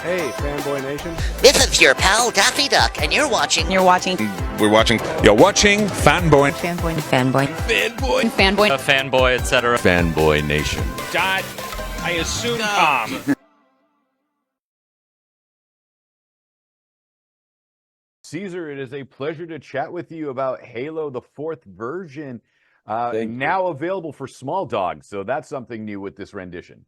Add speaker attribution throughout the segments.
Speaker 1: Hey, Fanboy Nation.
Speaker 2: This is your pal Daffy Duck, and you're watching.
Speaker 3: You're watching.
Speaker 4: We're watching. You're watching Fanboy.
Speaker 3: Fanboy. Fanboy.
Speaker 4: Fanboy.
Speaker 3: Fanboy.
Speaker 5: A fanboy, etc.
Speaker 4: Fanboy Nation.
Speaker 6: Dot, I assume Tom.
Speaker 1: Cesar, it is a pleasure to chat with you about Halo, the 4th version, now available for small dogs. So that's something new with this rendition.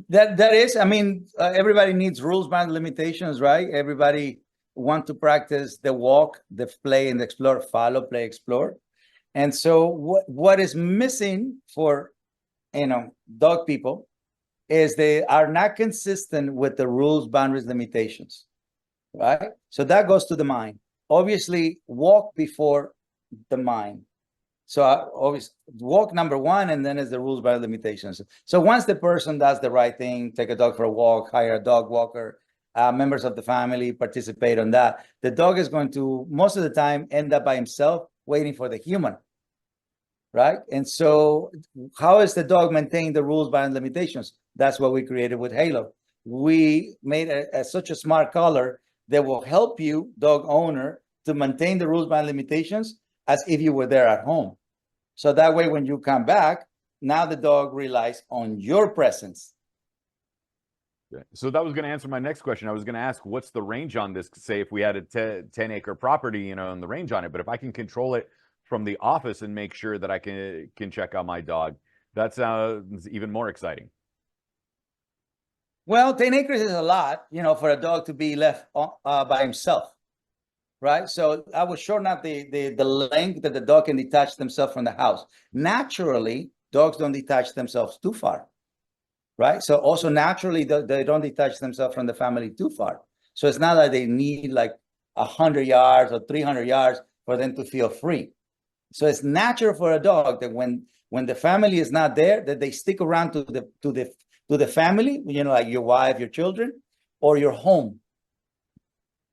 Speaker 7: That is, I mean, everybody needs rules, bounds, limitations, right? Everybody want to practice the walk, the play, and the explore, follow, play, explore. And so what is missing for, dog people is they are not consistent with the rules, boundaries, limitations, right? So that goes to the mind. Obviously, walk before the mind. So always walk number one, and then is the rules by limitations. So once the person does the right thing, take a dog for a walk, hire a dog walker, members of the family participate on that, the dog is going to, most of the time, end up by himself waiting for the human, right? And so how is the dog maintaining the rules by limitations? That's what we created with Halo. We made such a smart color that will help you, dog owner, to maintain the rules by limitations as if you were there at home. So that way, when you come back, now the dog relies on your presence.
Speaker 1: So that was going to answer my next question. I was going to ask, what's the range on this? Say if we had a 10-acre property, and the range on it, but if I can control it from the office and make sure that I can check out my dog, that sounds even more exciting.
Speaker 7: Well, 10 acres is a lot, for a dog to be left by himself. Right, so I will shorten up the length that the dog can detach themselves from the house. Naturally, dogs don't detach themselves too far, right? So also naturally, they don't detach themselves from the family too far. So it's not like they need like 100 yards or 300 yards for them to feel free. So it's natural for a dog that when the family is not there, that they stick around to the family, like your wife, your children, or your home.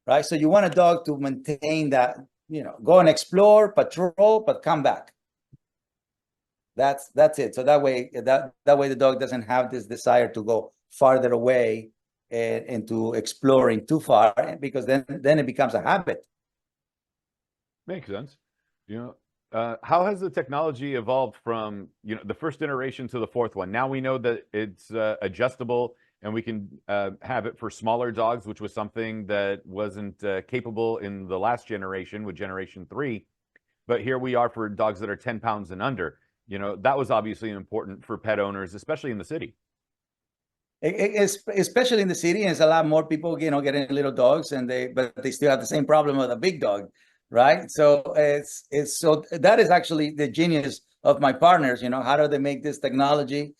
Speaker 7: Right, so you want a dog to maintain that, go and explore, patrol, but come back. That's it. So that way the dog doesn't have this desire to go farther away and to exploring too far, because then it becomes a habit.
Speaker 1: Makes sense. How has the technology evolved from the first iteration to the 4th one? Now we know that it's adjustable, and we can have it for smaller dogs, which was something that wasn't capable in the last generation with Generation 3. But here we are for dogs that are 10 pounds and under. That was obviously important for pet owners, especially in the city.
Speaker 7: Especially in the city, and it's a lot more people, getting little dogs, but they still have the same problem with a big dog, right? So so that is actually the genius of my partners. How do they make this technology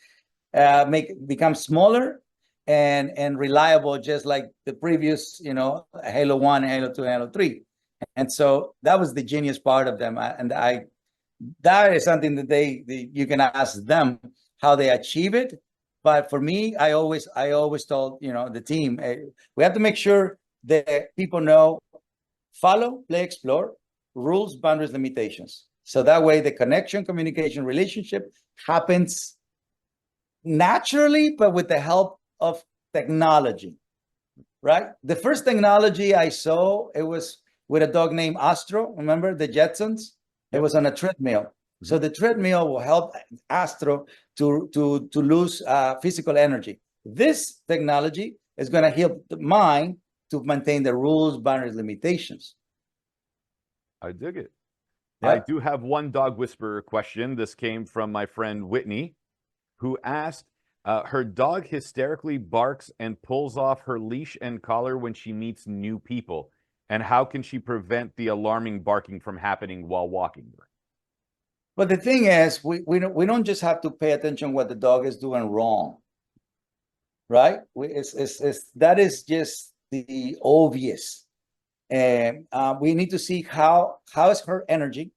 Speaker 7: become smaller and reliable, just like the previous, Halo 1, Halo 2, Halo 3. And so that was the genius part of them. That is something that you can ask them how they achieve it. But for me, I always told, the team, we have to make sure that people know, follow, play, explore, rules, boundaries, limitations. So that way the connection, communication, relationship happens naturally, but with the help of technology, right? The first technology I saw, it was with a dog named Astro. Remember the Jetsons? It was on a treadmill. Mm-hmm. So the treadmill will help Astro to lose physical energy. This technology is going to help the mind to maintain the rules, boundaries, limitations.
Speaker 1: I dig it.
Speaker 7: Yeah.
Speaker 1: I do have one dog whisperer question. This came from my friend Whitney, who asked, her dog hysterically barks and pulls off her leash and collar when she meets new people. And how can she prevent the alarming barking from happening while walking her?
Speaker 7: But the thing is, we don't just have to pay attention what the dog is doing wrong, right? That is just the obvious. And we need to see how is her energy.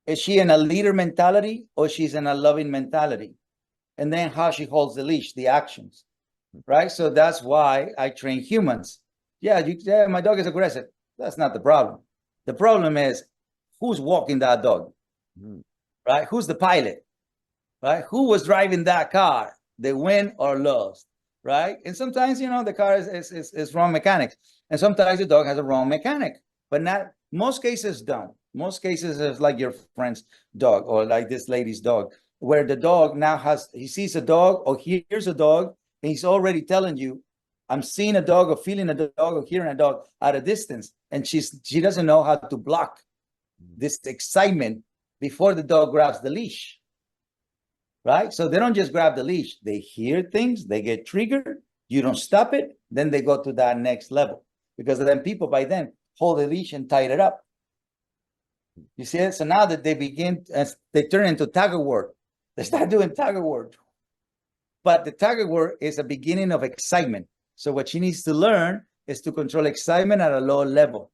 Speaker 7: Is she in a leader mentality, or she's in a loving mentality? And then how she holds the leash, the actions, right? So that's why I train humans. Yeah, my dog is aggressive. That's not the problem. The problem is who's walking that dog, right? Who's the pilot, right? Who was driving that car, the win or lost, right? And sometimes, the car is wrong mechanics. And sometimes the dog has a wrong mechanic, but not most cases don't. Most cases is like your friend's dog or like this lady's dog, where the dog now he sees a dog or hears a dog, and he's already telling you, I'm seeing a dog or feeling a dog or hearing a dog at a distance. And she doesn't know how to block this excitement before the dog grabs the leash. Right? So they don't just grab the leash. They hear things, they get triggered, you don't stop it, then they go to that next level. Because then people by then hold the leash and tie it up. You see it? So now that they they turn into tug of war. They start doing tug of war. But the tug of war is a beginning of excitement. So what she needs to learn is to control excitement at a low level.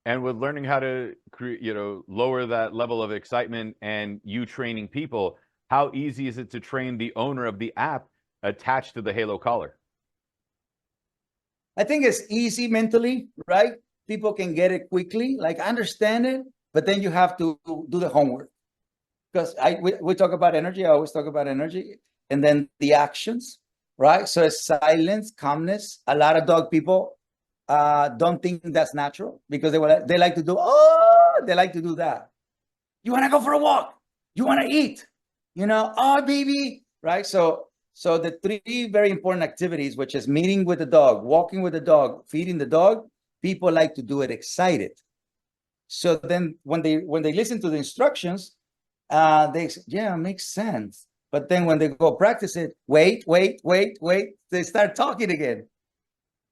Speaker 1: And with learning how to lower that level of excitement and you training people, how easy is it to train the owner of the app attached to the Halo collar?
Speaker 7: I think it's easy mentally, right? People can get it quickly, like understand it, but then you have to do the homework. Because we talk about energy, I always talk about energy, and then the actions, right? So it's silence, calmness. A lot of dog people don't think that's natural because they like to do that. You want to go for a walk? You want to eat? Oh baby, right? So the three very important activities, which is meeting with the dog, walking with the dog, feeding the dog, people like to do it excited. So then when they listen to the instructions, they say, yeah, it makes sense. But then when they go practice it, wait, they start talking again.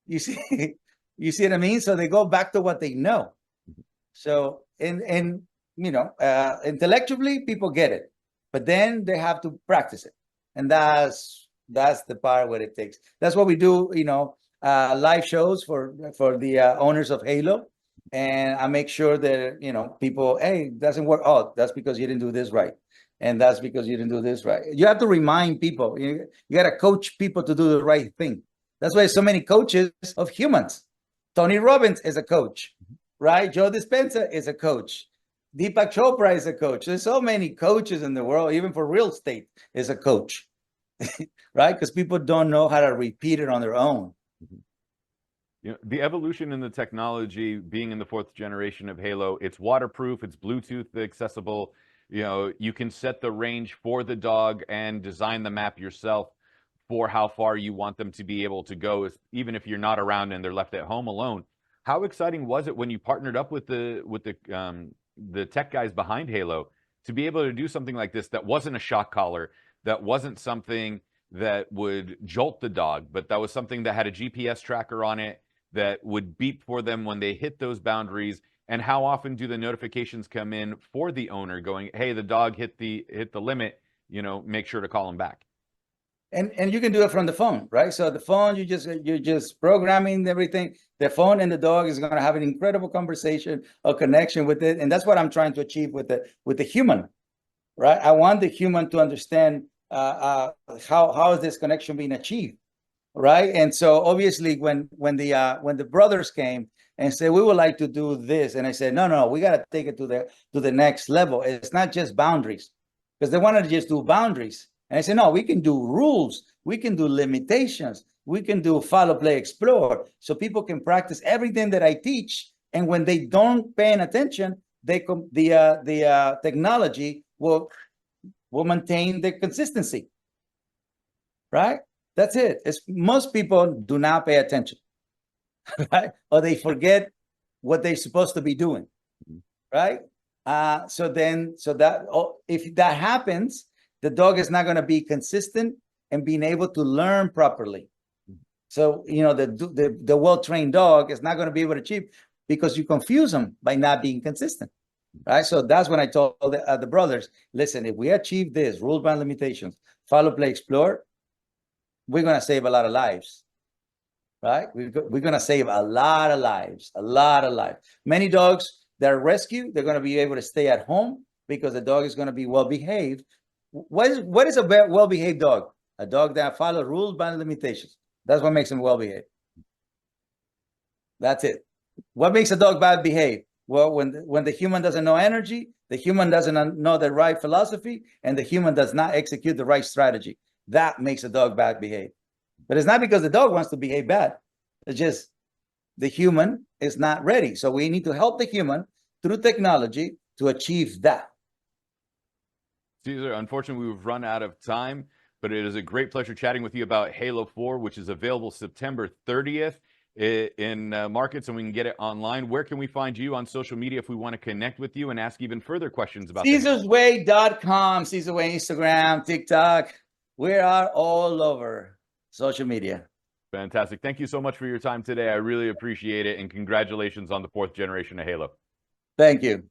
Speaker 7: You see, you see what I mean? So they go back to what they know. So intellectually, people get it, but then they have to practice it, and that's the part where it takes. That's what we do. Live shows for the owners of Halo, and I make sure that people, hey, it doesn't work. Oh, that's because you didn't do this right, and that's because you didn't do this right. You have to remind people. You got to coach people to do the right thing. That's why so many coaches of humans. Tony Robbins is a coach, right? Joe Dispenza is a coach. Deepak Chopra is a coach. There's so many coaches in the world, even for real estate is a coach, right? Because people don't know how to repeat it on their own.
Speaker 1: The evolution in the technology, being in the 4th generation of Halo, it's waterproof, it's Bluetooth accessible. You can set the range for the dog and design the map yourself for how far you want them to be able to go, even if you're not around and they're left at home alone. How exciting was it when you partnered up with the tech guys behind Halo to be able to do something like this that wasn't a shock collar, that wasn't something that would jolt the dog, but that was something that had a GPS tracker on it that would beep for them when they hit those boundaries? And how often do the notifications come in for the owner going, hey, the dog hit the limit, make sure to call him back?
Speaker 7: And you can do it from the phone, right? So the phone, you're just programming everything. The phone and the dog is going to have an incredible conversation or connection with it, and that's what I'm trying to achieve with the human, right? I want the human to understand how is this connection being achieved, right? And so obviously, when the brothers came and said we would like to do this, and I said no, we got to take it to the next level. It's not just boundaries, because they wanted to just do boundaries. And I said, no, we can do rules. We can do limitations. We can do follow, play, explore. So people can practice everything that I teach. And when they don't pay attention, the technology will maintain the consistency. Right? That's it. Most people do not pay attention. Right? Or they forget what they're supposed to be doing. Right? If that happens, the dog is not going to be consistent and being able to learn properly. So, the well-trained dog is not going to be able to achieve because you confuse them by not being consistent, right? So that's when I told the brothers, listen, if we achieve this, rules, bound, limitations, follow, play, explore, we're going to save a lot of lives, right? We're going to save a lot of lives. Many dogs that are rescued, they're going to be able to stay at home because the dog is going to be well-behaved. What is a well-behaved dog? A dog that follows rules, bounds, limitations. That's what makes him well-behaved. That's it. What makes a dog bad behaved? Well, when the human doesn't know energy, the human doesn't know the right philosophy, and the human does not execute the right strategy. that makes a dog bad behave. But it's not because the dog wants to behave bad. It's just the human is not ready. So we need to help the human through technology to achieve that.
Speaker 1: Cesar, unfortunately, we've run out of time, but it is a great pleasure chatting with you about Halo 4, which is available September 30th in markets, and we can get it online. Where can we find you on social media if we want to connect with you and ask even further questions about
Speaker 7: CesarsWay.com, CesarWay, Instagram, TikTok. We are all over social media.
Speaker 1: Fantastic. Thank you so much for your time today. I really appreciate it, and congratulations on the 4th generation of Halo.
Speaker 7: Thank you.